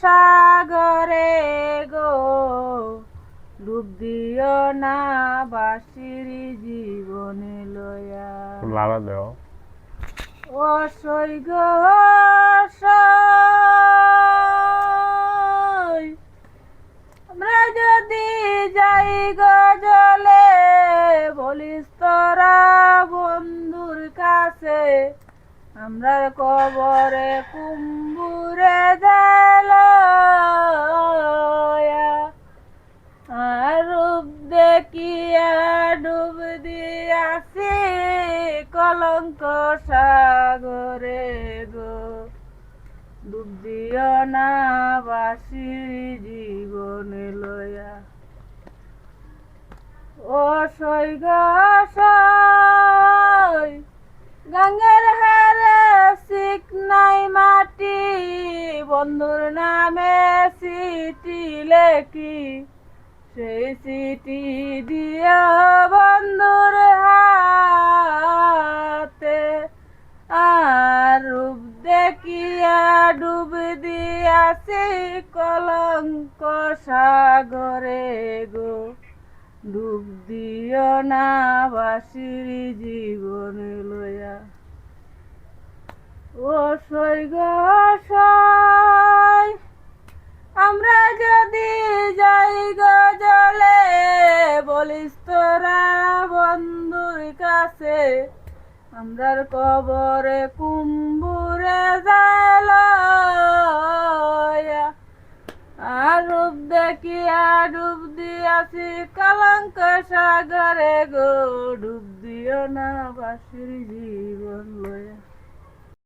সাগরে গো, ডুব দিও না বাসির জীবনে লয়া। লালা দেও ও সই গো সই, আমরা যদি যাই গো জলে, বলিস তোরা বন্ধুর কাছে, আমরা কবরে কুম্বুরে দেলয়া। আর রূপ দেখিয়া ডুব দিয়াছি কলঙ্ক সাগরে গো, ডুব দিও না বাসির জীবনে লয়া। ও সই গো সই, গঙ্গার হারে চিকনাই মাটি, বন্ধুর নামে চিঠি লেখি, সেই চিঠি দিয়া বন্ধুর হাতে। আর রূপ দেখিয়া ডুব দিয়াছি কলঙ্ক সাগরে গো, ডুব দিও না বাসির জীবনে লয়া। ও সই গো সই, আমরা যদি যাই গো জলে, বলিস তোরা বন্ধুর কাছে, আমরার কবরে কুম্বুরে দেলয়া। আর রূপ দেখিয়া ডুব দিয়াছি কলঙ্ক সাগরে গো, ডুব দিও না বাসির জীবন লয়া।